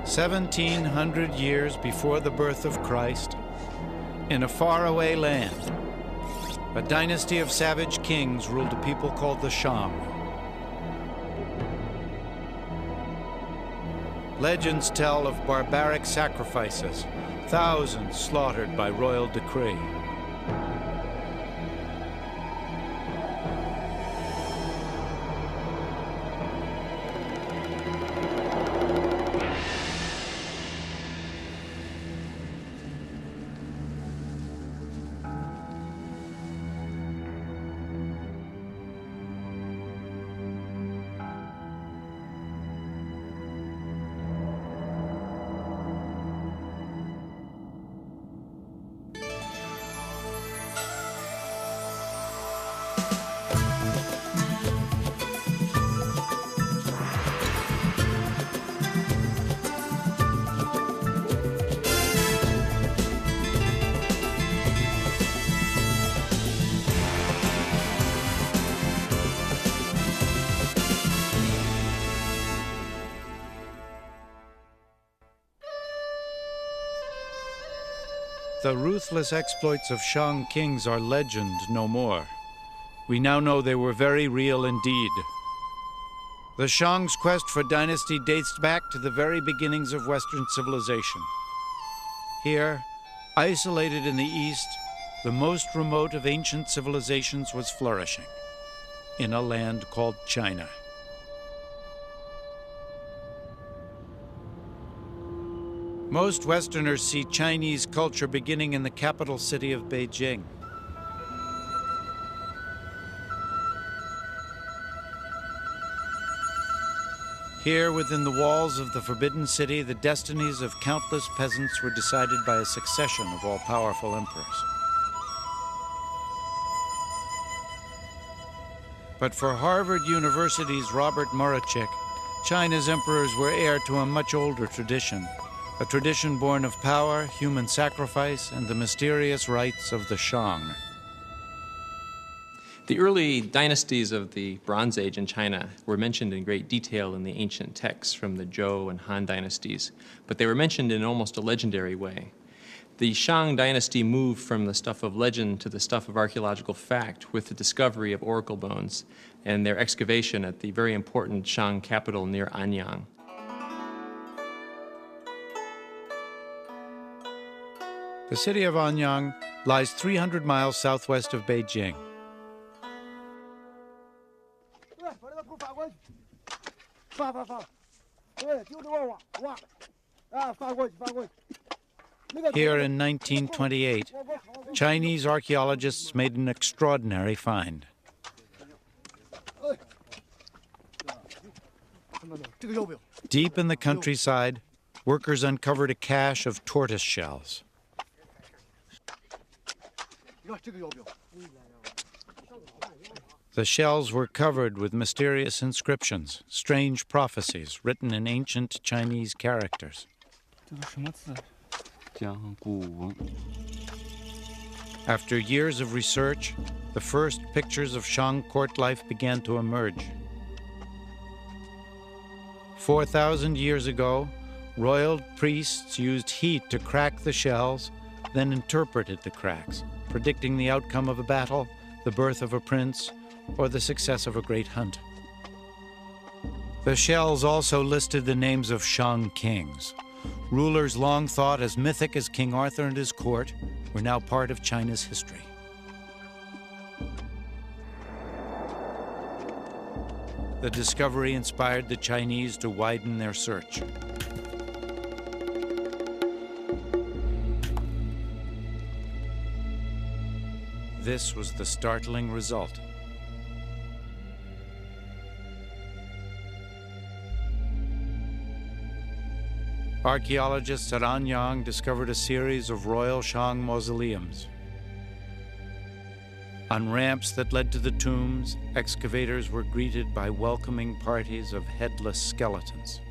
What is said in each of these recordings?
1700 years before the birth of Christ, in a faraway land, a dynasty of savage kings ruled a people called the Shang. Legends tell of barbaric sacrifices, thousands slaughtered by royal decree. The ruthless exploits of Shang kings are legend no more. We now know they were very real indeed. The Shang's quest for dynasty dates back to the very beginnings of Western civilization. Here, isolated in the East, the most remote of ancient civilizations was flourishing, in a land called China. Most Westerners see Chinese culture beginning in the capital city of Beijing. Here, within the walls of the Forbidden City, the destinies of countless peasants were decided by a succession of all-powerful emperors. But for Harvard University's Robert Murachek, China's emperors were heir to a much older tradition. A tradition born of power, human sacrifice, and the mysterious rites of the Shang. The early dynasties of the Bronze Age in China were mentioned in great detail in the ancient texts from the Zhou and Han dynasties, but they were mentioned in almost a legendary way. The Shang dynasty moved from the stuff of legend to the stuff of archaeological fact with the discovery of oracle bones and their excavation at the very important Shang capital near Anyang. The city of Anyang lies 300 miles southwest of Beijing. Here in 1928, Chinese archaeologists made an extraordinary find. Deep in the countryside, workers uncovered a cache of tortoise shells. The shells were covered with mysterious inscriptions, strange prophecies written in ancient Chinese characters. After years of research, the first pictures of Shang court life began to emerge. 4,000 years ago, royal priests used heat to crack the shells, then interpreted the cracks, predicting the outcome of a battle, the birth of a prince, or the success of a great hunt. The shells also listed the names of Shang kings. Rulers long thought as mythic as King Arthur and his court were now part of China's history. The discovery inspired the Chinese to widen their search. This was the startling result. Archaeologists at Anyang discovered a series of royal Shang mausoleums. On ramps that led to the tombs, excavators were greeted by welcoming parties of headless skeletons.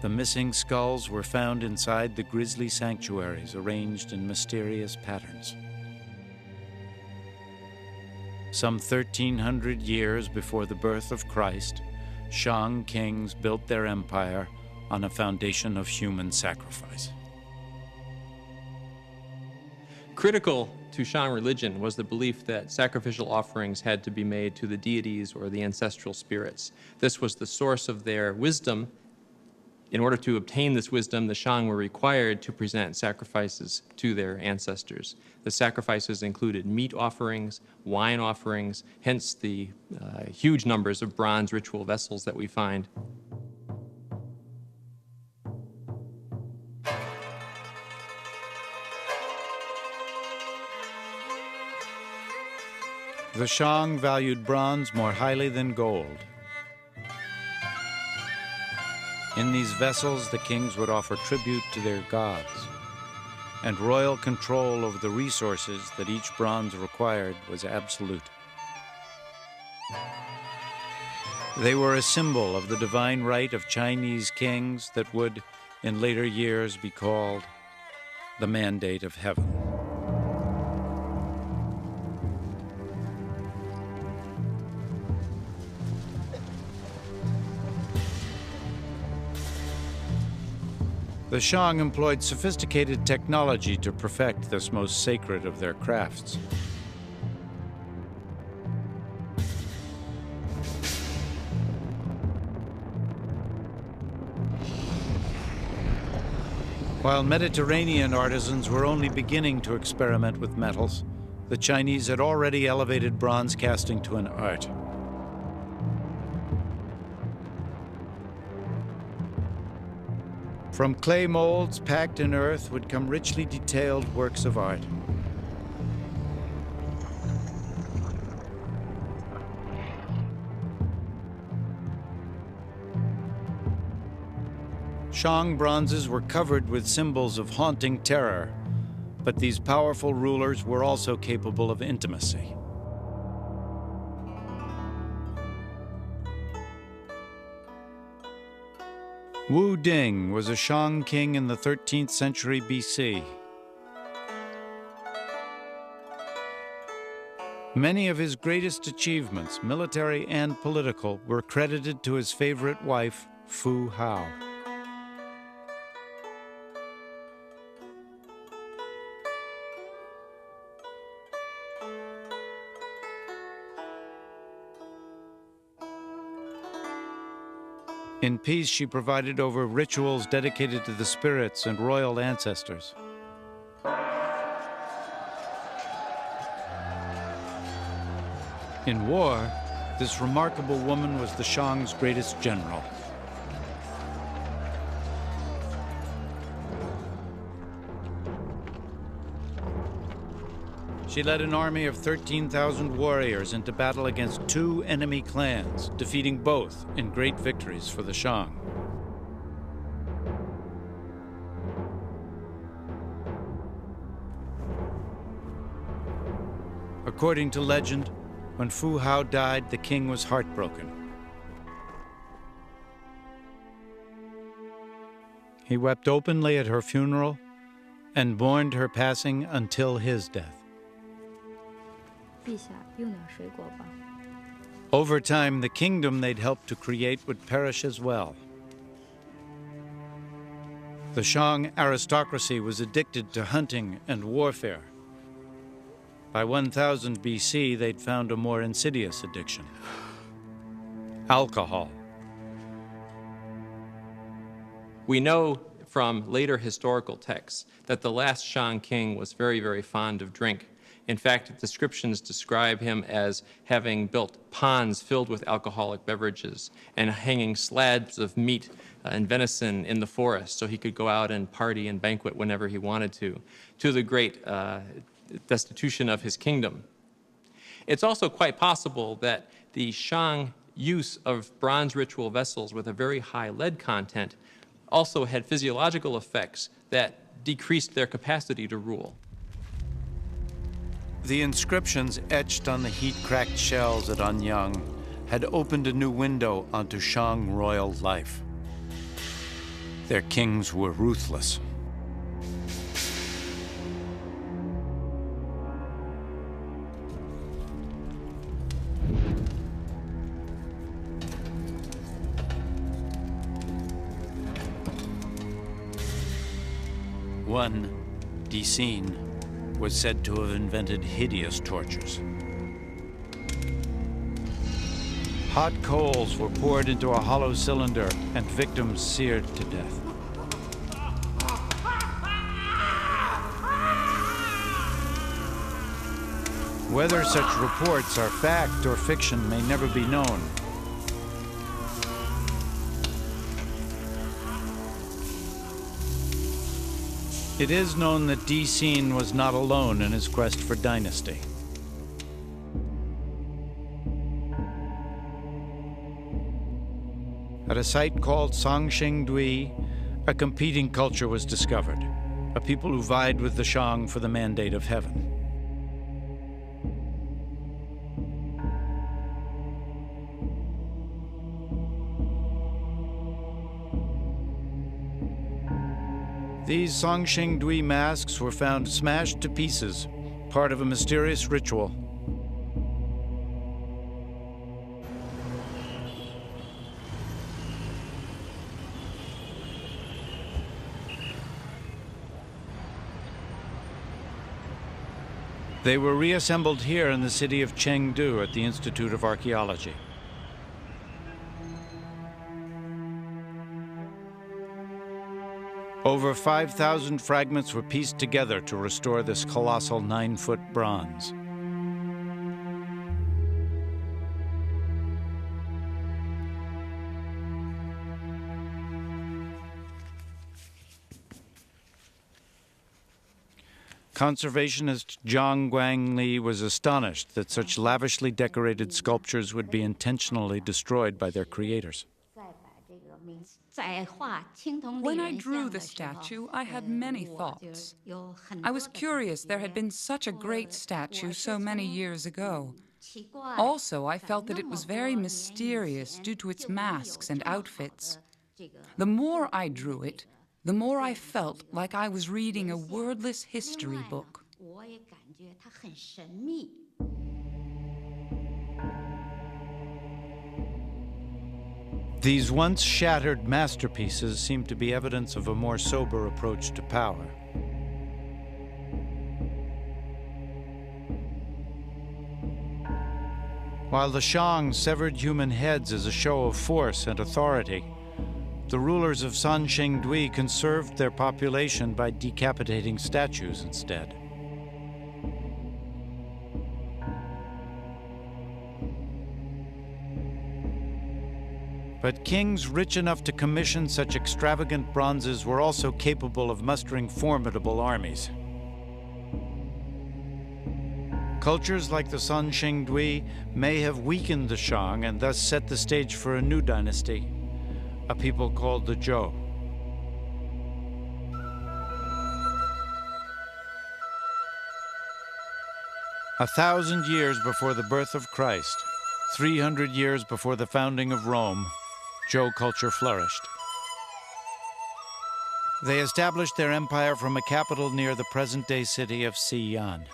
The missing skulls were found inside the grisly sanctuaries arranged in mysterious patterns. Some 1,300 years before the birth of Christ, Shang kings built their empire on a foundation of human sacrifice. Critical to Shang religion was the belief that sacrificial offerings had to be made to the deities or the ancestral spirits. This was the source of their wisdom. In order to obtain this wisdom, the Shang were required to present sacrifices to their ancestors. The sacrifices included meat offerings, wine offerings, hence the huge numbers of bronze ritual vessels that we find. The Shang valued bronze more highly than gold. In these vessels, the kings would offer tribute to their gods, and royal control over the resources that each bronze required was absolute. They were a symbol of the divine right of Chinese kings that would, in later years, be called the mandate of heaven. The Shang employed sophisticated technology to perfect this most sacred of their crafts. While Mediterranean artisans were only beginning to experiment with metals, the Chinese had already elevated bronze casting to an art. From clay molds packed in earth would come richly detailed works of art. Shang bronzes were covered with symbols of haunting terror, but these powerful rulers were also capable of intimacy. Wu Ding was a Shang king in the 13th century BC. Many of his greatest achievements, military and political, were credited to his favorite wife, Fu Hao. In peace, she provided over rituals dedicated to the spirits and royal ancestors. In war, this remarkable woman was the Shang's greatest general. She led an army of 13,000 warriors into battle against 2 enemy clans, defeating both in great victories for the Shang. According to legend, when Fu Hao died, the king was heartbroken. He wept openly at her funeral and mourned her passing until his death. Over time, the kingdom they'd helped to create would perish as well. The Shang aristocracy was addicted to hunting and warfare. By 1000 BC, they'd found a more insidious addiction: alcohol. We know from later historical texts that the last Shang king was very, very fond of drink. In fact, descriptions describe him as having built ponds filled with alcoholic beverages and hanging slabs of meat and venison in the forest so he could go out and party and banquet whenever he wanted to the great destitution of his kingdom. It's also quite possible that the Shang use of bronze ritual vessels with a very high lead content also had physiological effects that decreased their capacity to rule. The inscriptions etched on the heat-cracked shells at Anyang had opened a new window onto Shang royal life. Their kings were ruthless. One, Dixin, was said to have invented hideous tortures. Hot coals were poured into a hollow cylinder and victims seared to death. Whether such reports are fact or fiction may never be known. It is known that Dixin was not alone in his quest for dynasty. At a site called Shang and Zhou, a competing culture was discovered, a people who vied with the Shang for the mandate of heaven. These Shang and Zhou masks were found smashed to pieces, part of a mysterious ritual. They were reassembled here in the city of Chengdu at the Institute of Archaeology. Over 5,000 fragments were pieced together to restore this colossal 9-foot bronze. Conservationist Zhang Guangli was astonished that such lavishly decorated sculptures would be intentionally destroyed by their creators. When I drew the statue, I had many thoughts. I was curious there had been such a great statue so many years ago. Also, I felt that it was very mysterious due to its masks and outfits. The more I drew it, the more I felt like I was reading a wordless history book. These once shattered masterpieces seem to be evidence of a more sober approach to power. While the Shang severed human heads as a show of force and authority, the rulers of Shang and Zhou conserved their population by decapitating statues instead. But kings rich enough to commission such extravagant bronzes were also capable of mustering formidable armies. Cultures like the Shang and Zhou may have weakened the Shang and thus set the stage for a new dynasty, a people called the Zhou. A 1,000 years before the birth of Christ, 300 years before the founding of Rome, Zhou culture flourished. They established their empire from a capital near the present-day city of Xi'an.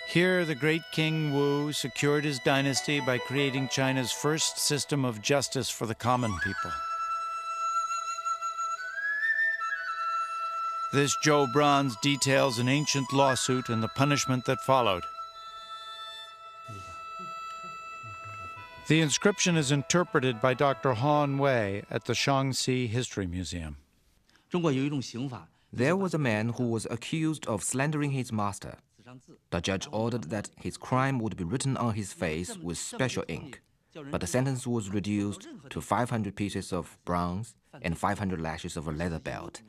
Here, the great King Wu secured his dynasty by creating China's first system of justice for the common people. This Zhou bronze details an ancient lawsuit and the punishment that followed. The inscription is interpreted by Dr. Han Wei at the Shaanxi History Museum. There was a man who was accused of slandering his master. The judge ordered that his crime would be written on his face with special ink, but the sentence was reduced to 500 pieces of bronze and 500 lashes of a leather belt.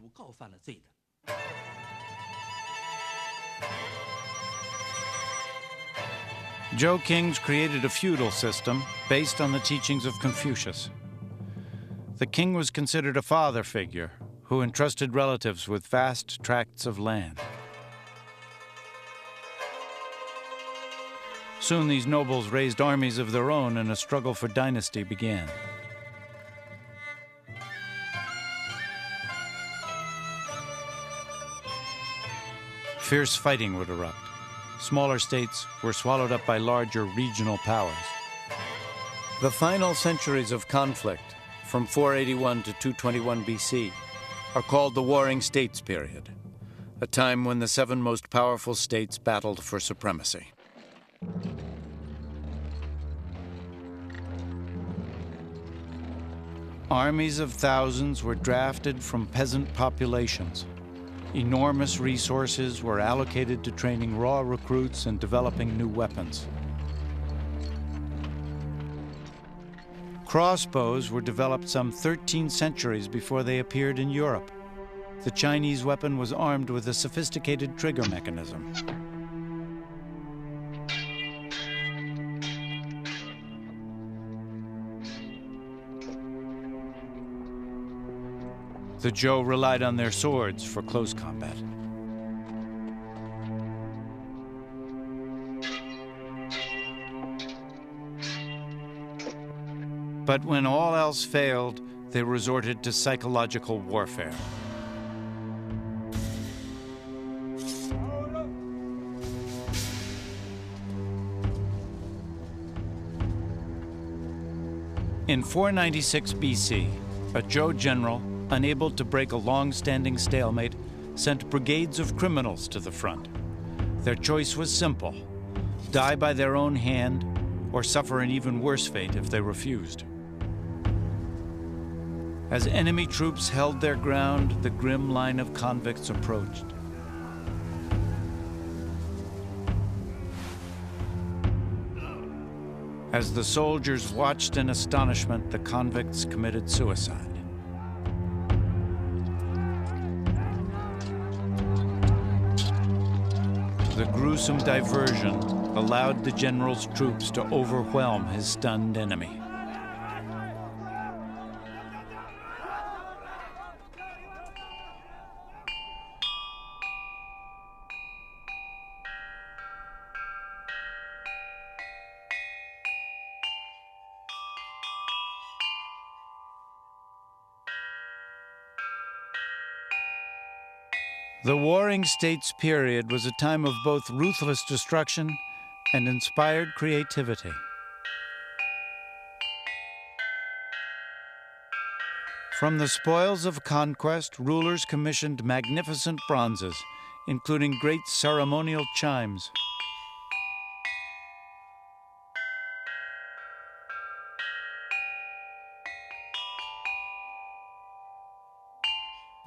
Zhou kings created a feudal system based on the teachings of Confucius. The king was considered a father figure who entrusted relatives with vast tracts of land. Soon these nobles raised armies of their own and a struggle for dynasty began. Fierce fighting would erupt. smaller states were swallowed up by larger regional powers. The final centuries of conflict, from 481 to 221 BC, are called the Warring States period, a time when the 7 most powerful states battled for supremacy. Armies of thousands were drafted from peasant populations. Enormous resources were allocated to training raw recruits and developing new weapons. Crossbows were developed some 13 centuries before they appeared in Europe. The Chinese weapon was armed with a sophisticated trigger mechanism. The Zhou relied on their swords for close combat. But when all else failed, they resorted to psychological warfare. In 496 BC, a Zhou general, unable to break a long-standing stalemate, sent brigades of criminals to the front. Their choice was simple: die by their own hand or suffer an even worse fate if they refused. As enemy troops held their ground, the grim line of convicts approached. As the soldiers watched in astonishment, the convicts committed suicide. The gruesome diversion allowed the general's troops to overwhelm his stunned enemy. The Warring States period was a time of both ruthless destruction and inspired creativity. From the spoils of conquest, rulers commissioned magnificent bronzes, including great ceremonial chimes.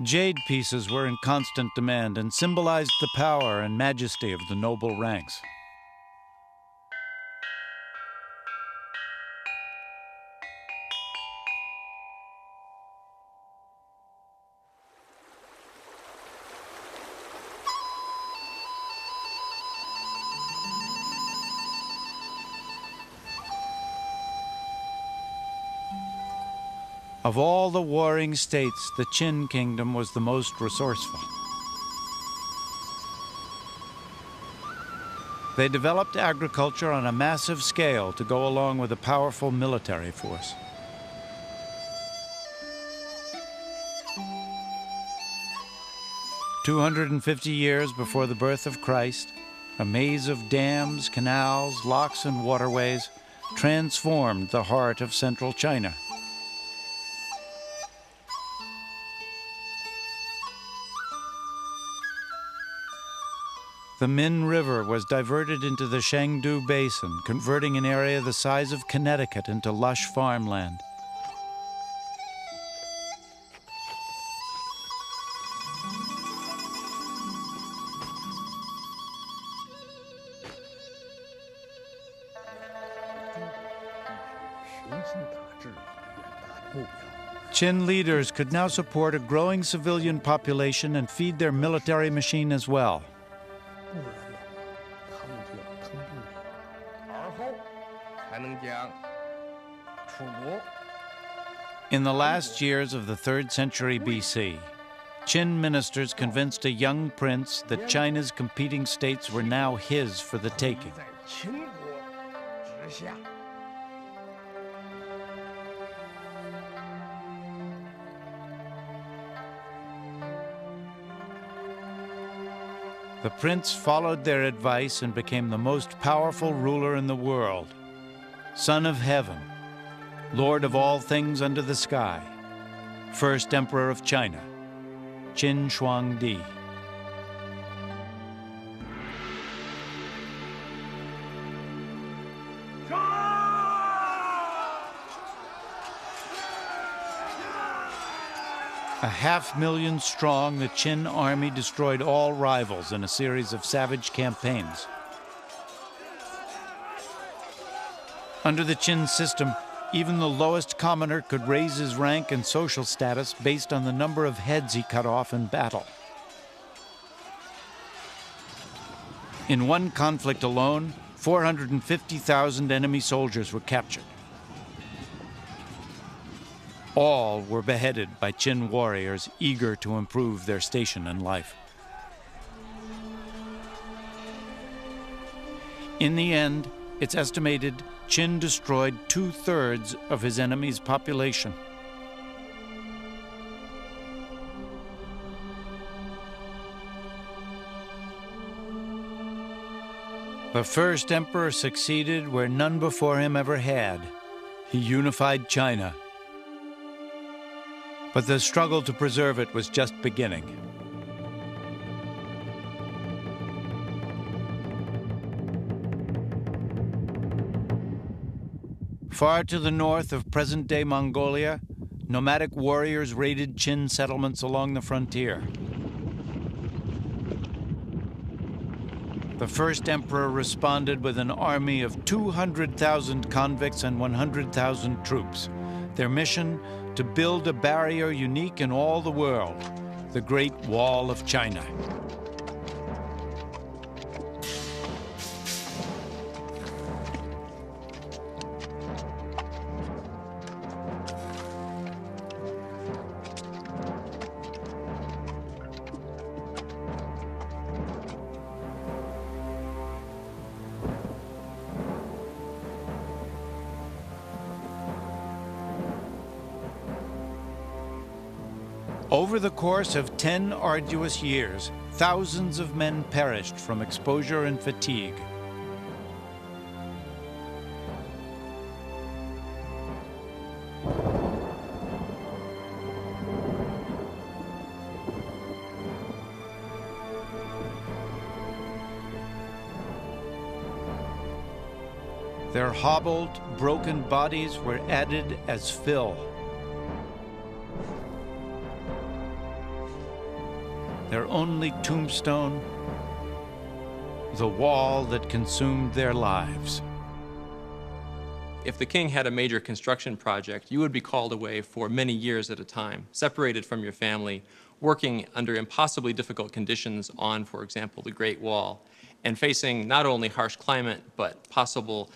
Jade pieces were in constant demand and symbolized the power and majesty of the noble ranks. Of all the warring states, the Qin kingdom was the most resourceful. They developed agriculture on a massive scale to go along with a powerful military force. "250 years before the birth of Christ, a maze of dams, canals, locks, and waterways transformed the heart of central China. The Min River was diverted into the Shangdu Basin, converting an area the size of Connecticut into lush farmland. Qin leaders could now support a growing civilian population and feed their military machine as well. In the last years of the 3rd century BC, Qin ministers convinced a young prince that China's competing states were now his for the taking. The prince followed their advice and became the most powerful ruler in the world, son of heaven, lord of all things under the sky, first emperor of China, Qin Huangdi. A 500,000 strong, the Qin army destroyed all rivals in a series of savage campaigns. Under the Qin system, even the lowest commoner could raise his rank and social status based on the number of heads he cut off in battle. In one conflict alone, 450,000 enemy soldiers were captured. All were beheaded by Qin warriors eager to improve their station in life. In the end, it's estimated Qin destroyed 2/3 of his enemy's population. The first emperor succeeded where none before him ever had. He unified China. But the struggle to preserve it was just beginning. Far to the north of present-day Mongolia, nomadic warriors raided Qin settlements along the frontier. The first emperor responded with an army of 200,000 convicts and 100,000 troops. Their mission, to build a barrier unique in all the world, the Great Wall of China. Over the course of 10 arduous years, thousands of men perished from exposure and fatigue. Their hobbled, broken bodies were added as fill. Their only tombstone, the wall that consumed their lives. If the king had a major construction project, you would be called away for many years at a time, separated from your family, working under impossibly difficult conditions on, for example, the Great Wall, and facing not only harsh climate, but possible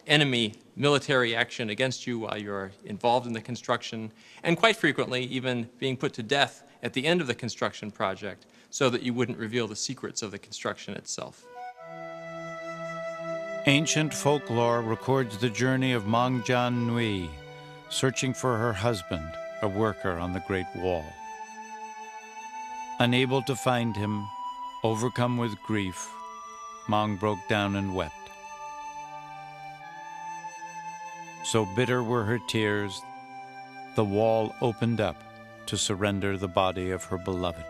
enemy military action against you while you're involved in the construction, and quite frequently even being put to death at the end of the construction project so that you wouldn't reveal the secrets of the construction itself. Ancient folklore records the journey of Mang Jian Nui, searching for her husband, a worker on the Great Wall. Unable to find him, overcome with grief, Mang broke down and wept. So bitter were her tears, the wall opened up to surrender the body of her beloved.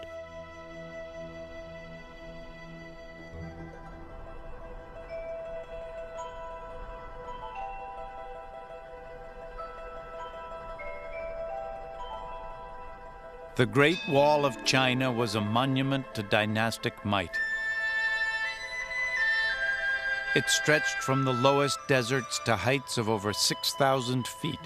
The Great Wall of China was a monument to dynastic might. It stretched from the lowest deserts to heights of over 6,000 feet.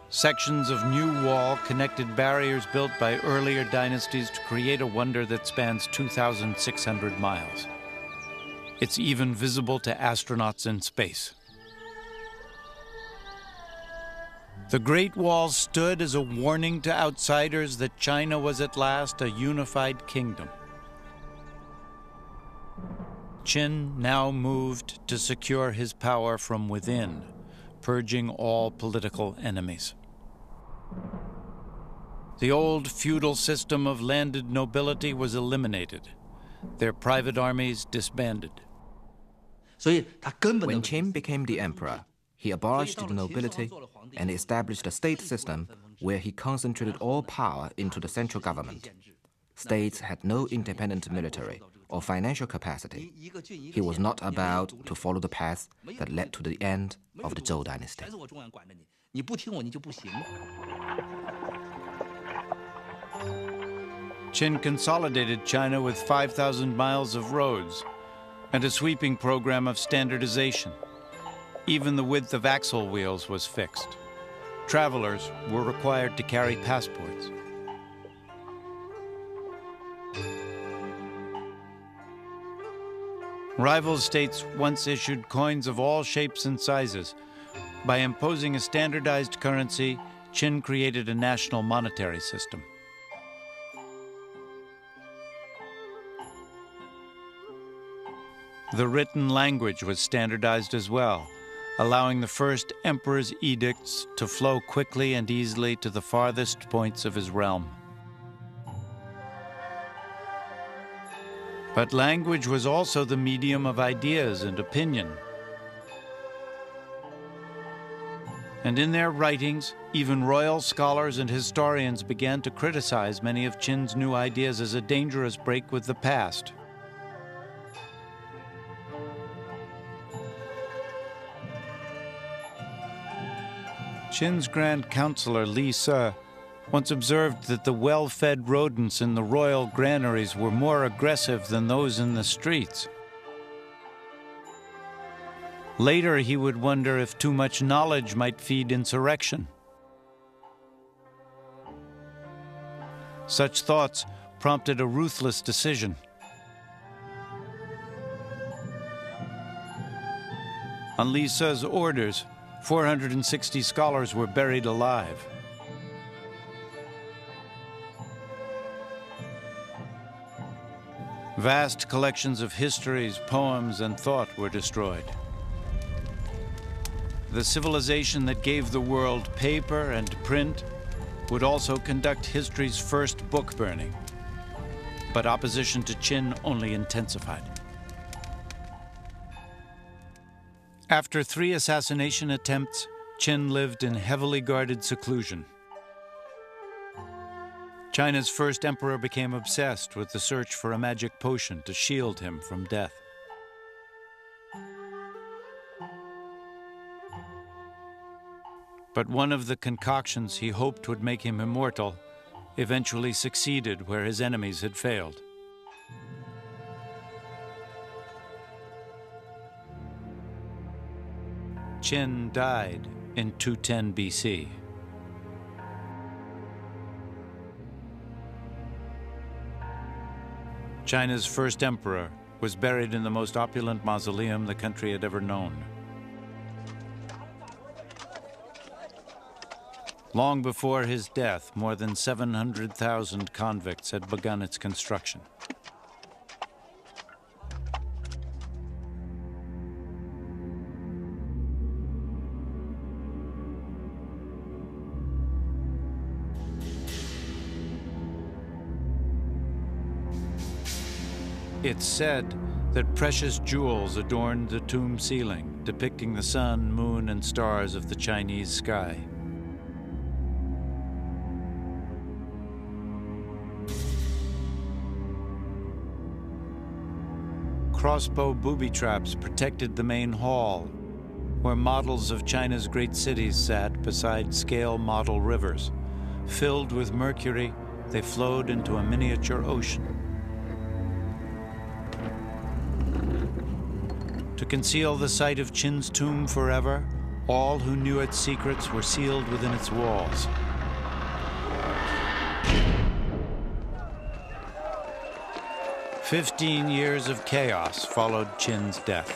Sections of new wall connected barriers built by earlier dynasties to create a wonder that spans 2,600 miles. It's even visible to astronauts in space. The Great Wall stood as a warning to outsiders that China was at last a unified kingdom. Qin now moved to secure his power from within, purging all political enemies. The old feudal system of landed nobility was eliminated. Their private armies disbanded. When Qin became the emperor, he abolished the nobility and established a state system where he concentrated all power into the central government. States had no independent military or financial capacity. He was not about to follow the path that led to the end of the Zhou dynasty. Qin consolidated China with 5,000 miles of roads and a sweeping program of standardization. Even the width of axle wheels was fixed. Travelers were required to carry passports. Rival states once issued coins of all shapes and sizes. By imposing a standardized currency, Qin created a national monetary system. The written language was standardized as well, allowing the first emperor's edicts to flow quickly and easily to the farthest points of his realm. But language was also the medium of ideas and opinion. And in their writings, even royal scholars and historians began to criticize many of Qin's new ideas as a dangerous break with the past. Qin's Grand Counselor Li Se once observed that the well-fed rodents in the royal granaries were more aggressive than those in the streets. Later, he would wonder if too much knowledge might feed insurrection. Such thoughts prompted a ruthless decision. On Li Se's orders, 460 scholars were buried alive. Vast collections of histories, poems, and thought were destroyed. The civilization that gave the world paper and print would also conduct history's first book burning. But opposition to Qin only intensified. After 3 assassination attempts, Qin lived in heavily guarded seclusion. China's first emperor became obsessed with the search for a magic potion to shield him from death. But one of the concoctions he hoped would make him immortal eventually succeeded where his enemies had failed. Qin died in 210 BC. China's first emperor was buried in the most opulent mausoleum the country had ever known. Long before his death, more than 700,000 convicts had begun its construction. It's said that precious jewels adorned the tomb ceiling, depicting the sun, moon, and stars of the Chinese sky. Crossbow booby traps protected the main hall, where models of China's great cities sat beside scale model rivers. Filled with mercury, they flowed into a miniature ocean. To conceal the site of Qin's tomb forever, all who knew its secrets were sealed within its walls. "15 years of chaos followed Qin's death.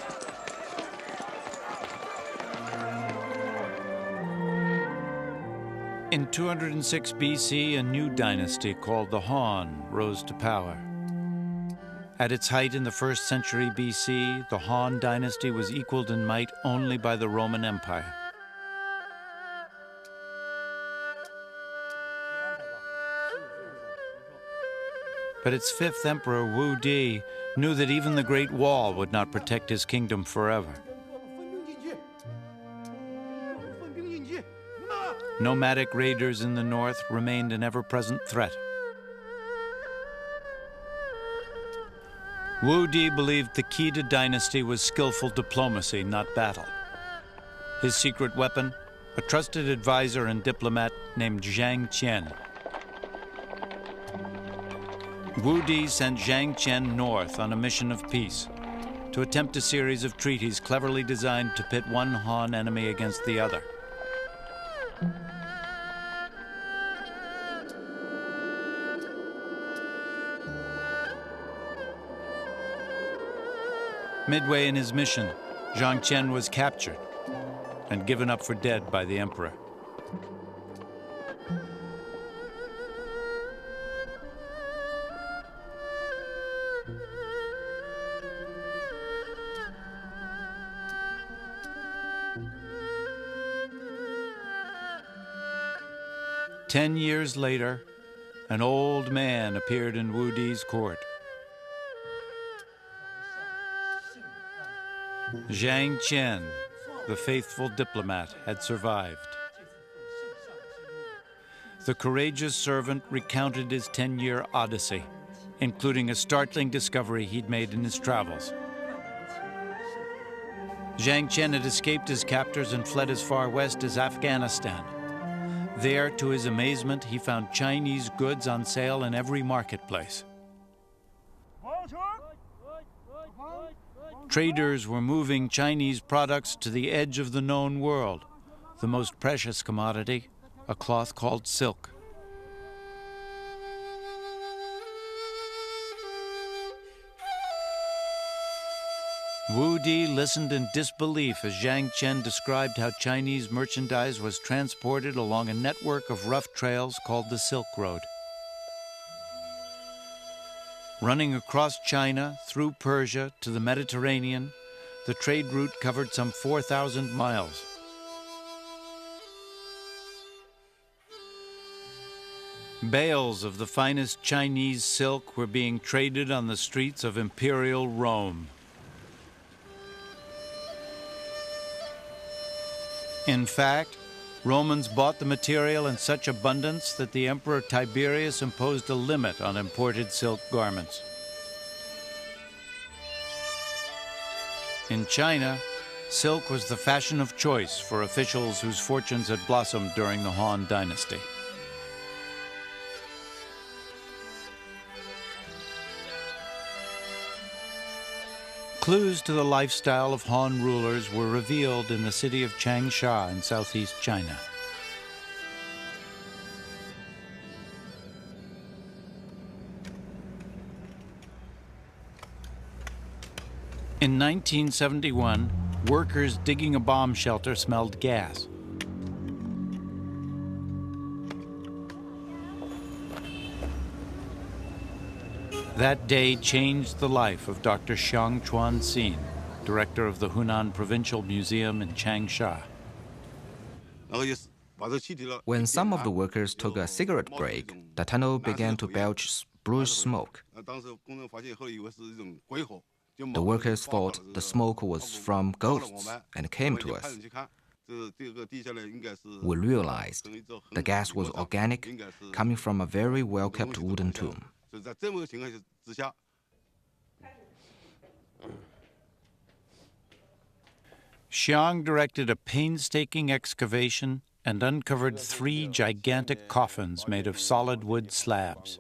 In 206 BC, a new dynasty called the Han rose to power. At its height in the 1st century BC, the Han dynasty was equaled in might only by the Roman Empire. But its fifth emperor, Wu Di, knew that even the Great Wall would not protect his kingdom forever. Nomadic raiders in the north remained an ever-present threat. Wu Di believed the key to dynasty was skillful diplomacy, not battle. His secret weapon, a trusted advisor and diplomat named Zhang Qian. Wu Di sent Zhang Qian north on a mission of peace to attempt a series of treaties cleverly designed to pit one Han enemy against the other. Midway in his mission, Zhang Qian was captured and given up for dead by the emperor. Ten years later, an old man appeared in Wu Di's court. Zhang Qian, the faithful diplomat, had survived. The courageous servant recounted his 10-year odyssey, including a startling discovery he'd made in his travels. Zhang Qian had escaped his captors and fled as far west as Afghanistan. There, to his amazement, he found Chinese goods on sale in every marketplace. Traders were moving Chinese products to the edge of the known world, the most precious commodity, a cloth called silk. Wu Di listened in disbelief as Zhang Qian described how Chinese merchandise was transported along a network of rough trails called the Silk Road. Running across China, through Persia to the Mediterranean, the trade route covered some 4,000 miles. Bales of the finest Chinese silk were being traded on the streets of imperial Rome. In fact, Romans bought the material in such abundance that the Emperor Tiberius imposed a limit on imported silk garments. In China, silk was the fashion of choice for officials whose fortunes had blossomed during the Han dynasty. Clues to the lifestyle of Han rulers were revealed in the city of Changsha in southeast China. In 1971, workers digging a bomb shelter smelled gas. That day changed the life of Dr. Xiang Chuanxin, director of the Hunan Provincial Museum in Changsha. When some of the workers took a cigarette break, the tunnel began to belch bluish smoke. The workers thought the smoke was from ghosts and came to us. We realized the gas was organic, coming from a very well-kept wooden tomb. Xiang directed a painstaking excavation and uncovered 3 gigantic coffins made of solid wood slabs.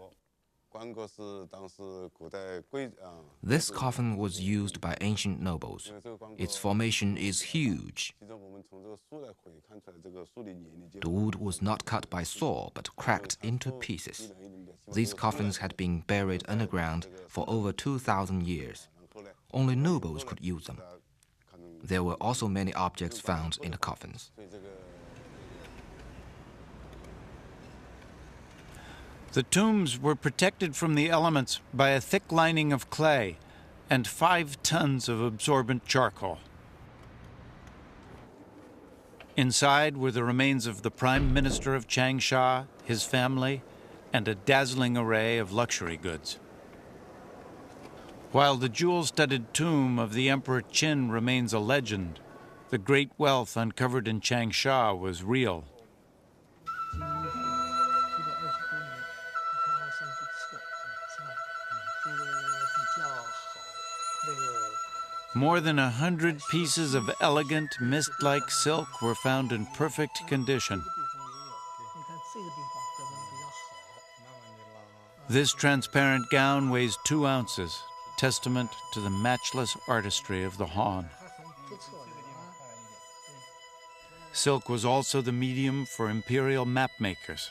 This coffin was used by ancient nobles. Its formation is huge. The wood was not cut by saw, but cracked into pieces. These coffins had been buried underground for over 2,000 years. Only nobles could use them. There were also many objects found in the coffins. The tombs were protected from the elements by a thick lining of clay and 5 tons of absorbent charcoal. Inside were the remains of the Prime Minister of Changsha, his family, and a dazzling array of luxury goods. While the jewel-studded tomb of the Emperor Qin remains a legend, the great wealth uncovered in Changsha was real. More than 100 pieces of elegant, mist-like silk were found in perfect condition. This transparent gown weighs 2 ounces, testament to the matchless artistry of the Han. Silk was also the medium for imperial map makers.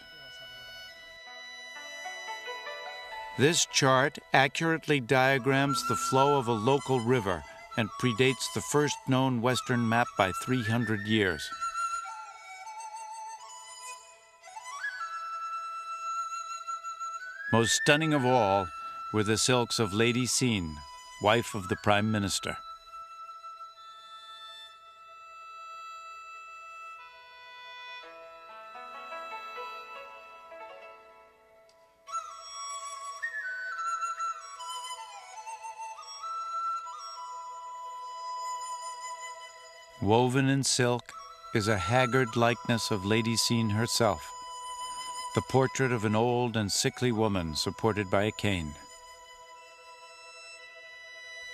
This chart accurately diagrams the flow of a local river and predates the first known Western map by 300 years. Most stunning of all were the silks of Lady Xin, wife of the Prime Minister. Woven in silk is a haggard likeness of Lady Xin herself, the portrait of an old and sickly woman supported by a cane.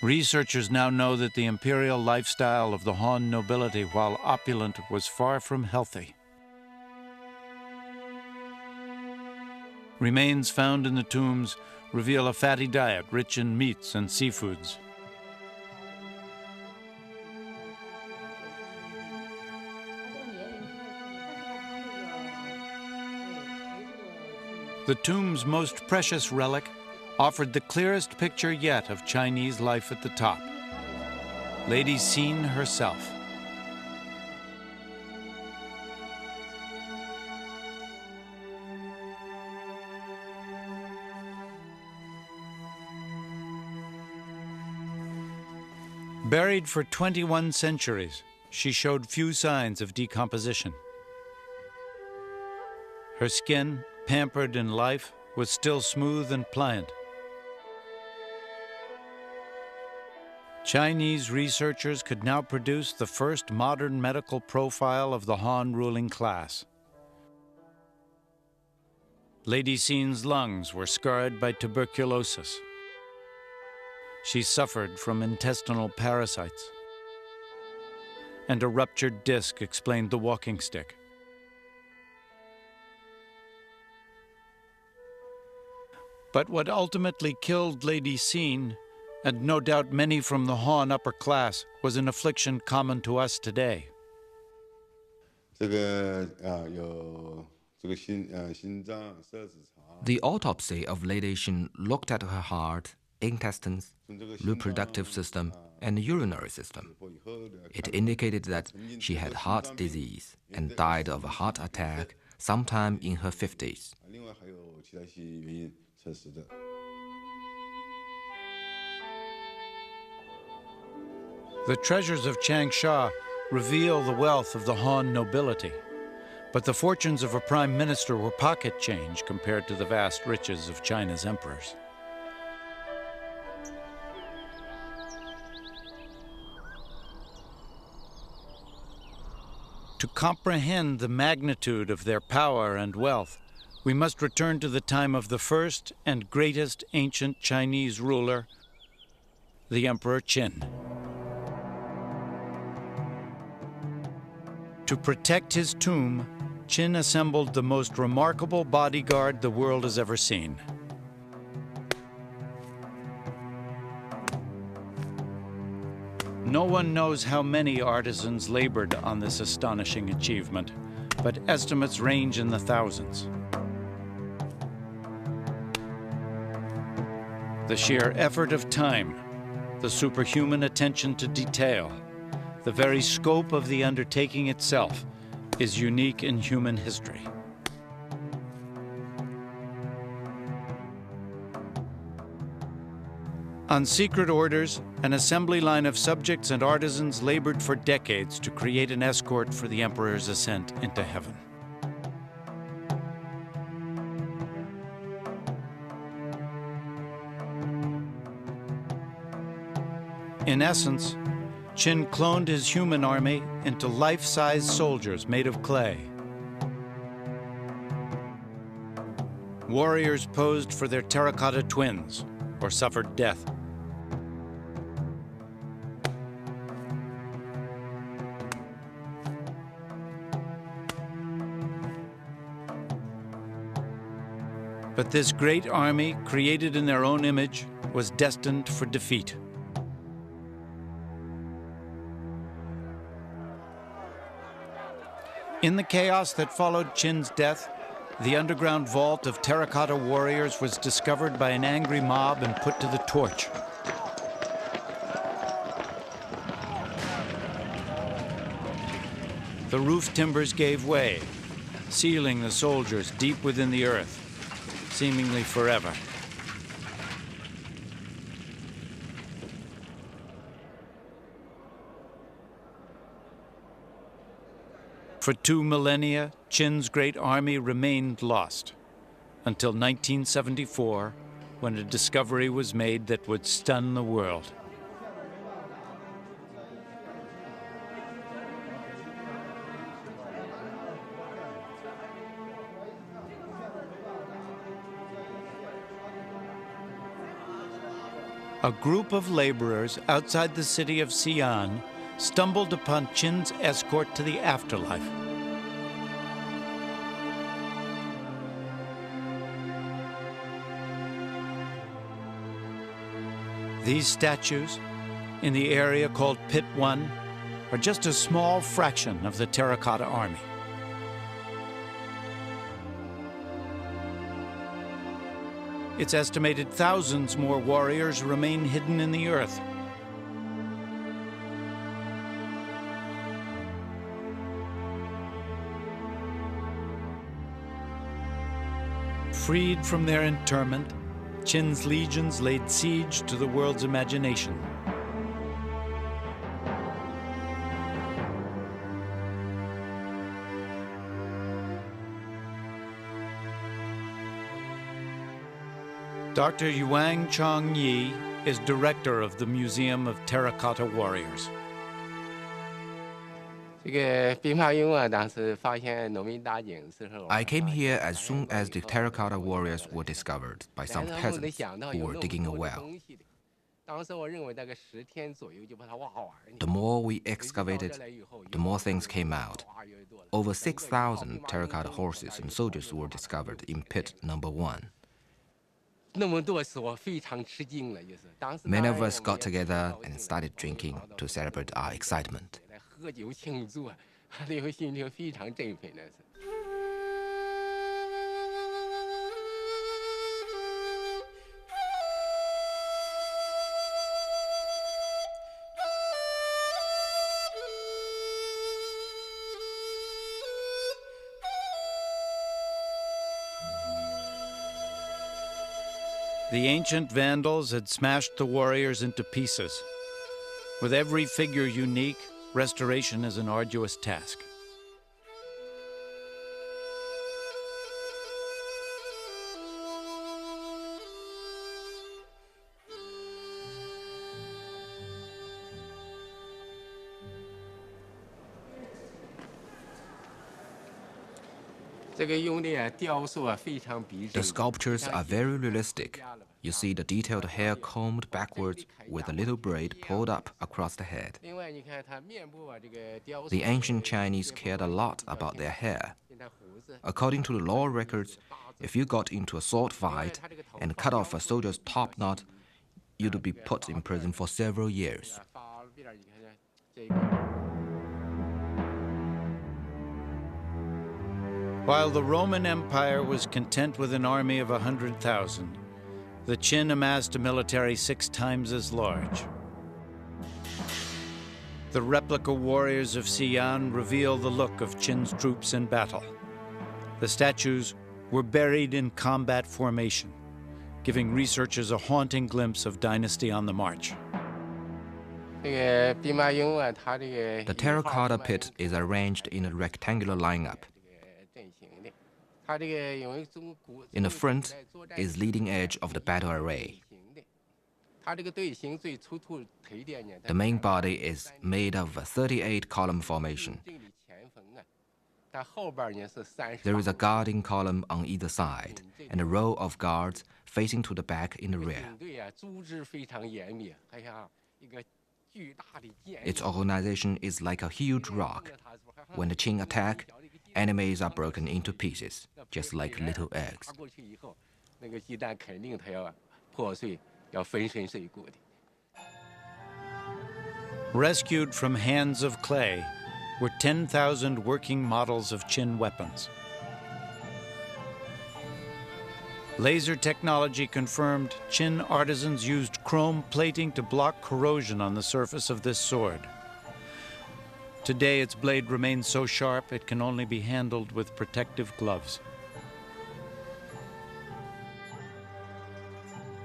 Researchers now know that the imperial lifestyle of the Han nobility, while opulent, was far from healthy. Remains found in the tombs reveal a fatty diet rich in meats and seafoods. The tomb's most precious relic offered the clearest picture yet of Chinese life at the top. Lady Xin herself. Buried for 21 centuries, she showed few signs of decomposition. Her skin, pampered in life, was still smooth and pliant. Chinese researchers could now produce the first modern medical profile of the Han ruling class. Lady Xin's lungs were scarred by tuberculosis. She suffered from intestinal parasites, and a ruptured disc explained the walking stick. But what ultimately killed Lady Xin, and no doubt many from the Han upper class, was an affliction common to us today. The autopsy of Lady Xin looked at her heart, intestines, reproductive system, and urinary system. It indicated that she had heart disease and died of a heart attack sometime in her 50s. The treasures of Changsha reveal the wealth of the Han nobility, but the fortunes of a prime minister were pocket change compared to the vast riches of China's emperors. To comprehend the magnitude of their power and wealth, we must return to the time of the first and greatest ancient Chinese ruler, the Emperor Qin. To protect his tomb, Qin assembled the most remarkable bodyguard the world has ever seen. No one knows how many artisans labored on this astonishing achievement, but estimates range in the thousands. The sheer effort of time, the superhuman attention to detail, the very scope of the undertaking itself is unique in human history. On secret orders, an assembly line of subjects and artisans labored for decades to create an escort for the emperor's ascent into heaven. In essence, Qin cloned his human army into life-size soldiers made of clay. Warriors posed for their terracotta twins or suffered death. But this great army, created in their own image, was destined for defeat. In the chaos that followed Qin's death, the underground vault of terracotta warriors was discovered by an angry mob and put to the torch. The roof timbers gave way, sealing the soldiers deep within the earth, seemingly forever. For 2 millennia, Qin's great army remained lost, until 1974, when a discovery was made that would stun the world. A group of laborers outside the city of Xi'an stumbled upon Qin's escort to the afterlife. These statues, in the area called Pit 1, are just a small fraction of the terracotta army. It's estimated thousands more warriors remain hidden in the earth. Freed from their interment, Qin's legions laid siege to the world's imagination. Dr. Yuang Chongyi is director of the Museum of Terracotta Warriors. I came here as soon as the terracotta warriors were discovered by some peasants who were digging a well. The more we excavated, the more things came out. Over 6,000 terracotta horses and soldiers were discovered in pit number 1. Many of us got together and started drinking to celebrate our excitement. The ancient Vandals had smashed the warriors into pieces. With every figure unique, restoration is an arduous task. The sculptures are very realistic. You see the detailed hair combed backwards with a little braid pulled up across the head. The ancient Chinese cared a lot about their hair. According to the law records, if you got into a sword fight and cut off a soldier's top knot, you'd be put in prison for several years. While the Roman Empire was content with an army of 100,000, the Qin amassed a military 6 times as large. The replica warriors of Xi'an reveal the look of Qin's troops in battle. The statues were buried in combat formation, giving researchers a haunting glimpse of dynasty on the march. The terracotta pit is arranged in a rectangular lineup. In the front is leading edge of the battle array. The main body is made of a 38-column formation. There is a guarding column on either side, and a row of guards facing to the back in the rear. Its organization is like a huge rock. When the Qin attack, enemies are broken into pieces, just like little eggs. Rescued from hands of clay were 10,000 working models of Qin weapons. Laser technology confirmed Qin artisans used chrome plating to block corrosion on the surface of this sword. Today, its blade remains so sharp it can only be handled with protective gloves.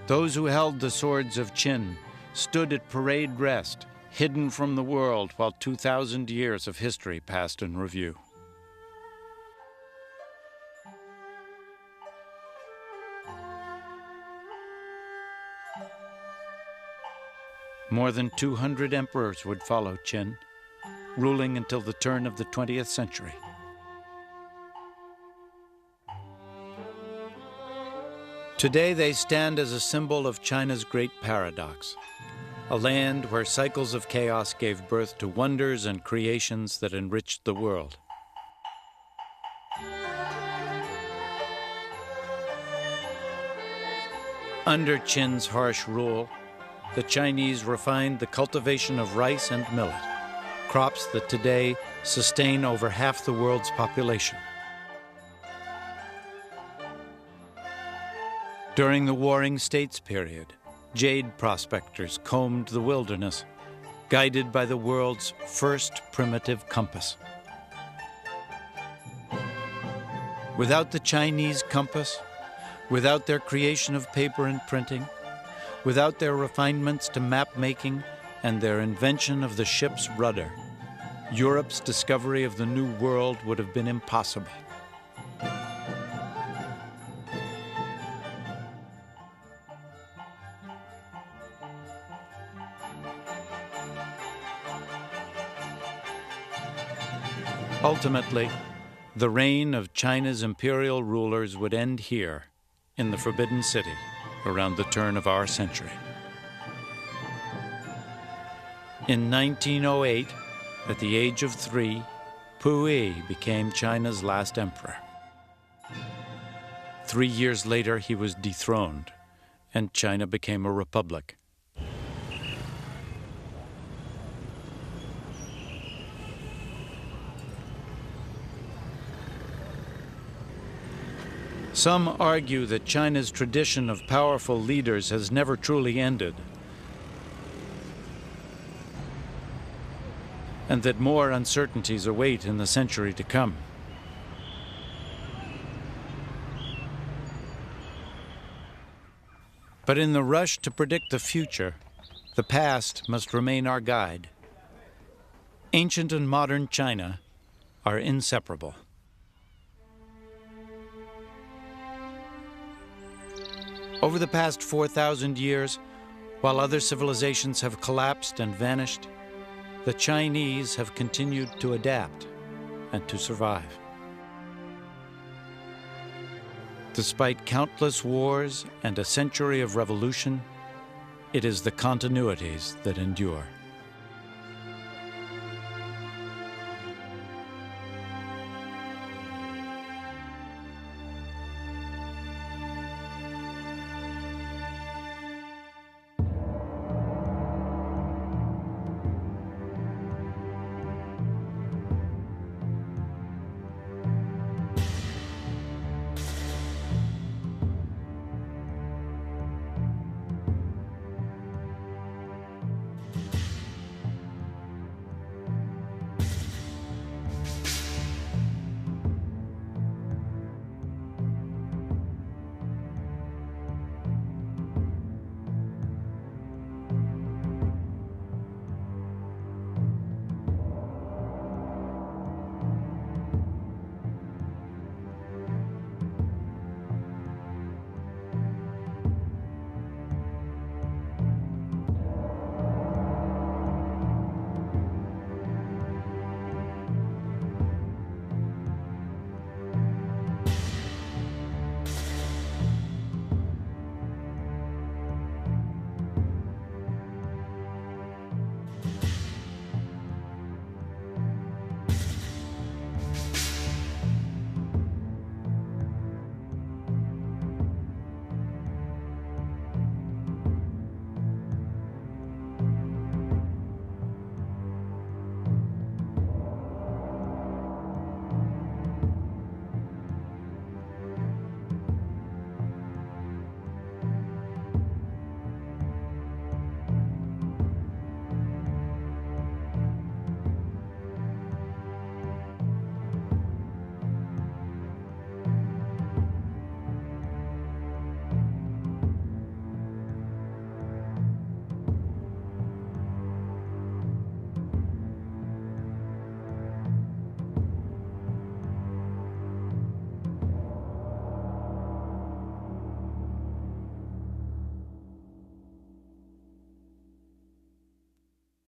Those who held the swords of Qin stood at parade rest, hidden from the world while 2,000 years of history passed in review. More than 200 emperors would follow Qin, ruling until the turn of the 20th century. Today they stand as a symbol of China's great paradox, a land where cycles of chaos gave birth to wonders and creations that enriched the world. Under Qin's harsh rule, the Chinese refined the cultivation of rice and millet, crops that today sustain over half the world's population. During the Warring States period, jade prospectors combed the wilderness, guided by the world's first primitive compass. Without the Chinese compass, without their creation of paper and printing, without their refinements to map-making and their invention of the ship's rudder, Europe's discovery of the New World would have been impossible. Ultimately, the reign of China's imperial rulers would end here, in the Forbidden City, around the turn of our century. In 1908, at the age of 3, Puyi became China's last emperor. 3 years later, he was dethroned, and China became a republic. Some argue that China's tradition of powerful leaders has never truly ended, and that more uncertainties await in the century to come. But in the rush to predict the future, the past must remain our guide. Ancient and modern China are inseparable. Over the past 4,000 years, while other civilizations have collapsed and vanished, the Chinese have continued to adapt and to survive. Despite countless wars and a century of revolution, it is the continuities that endure.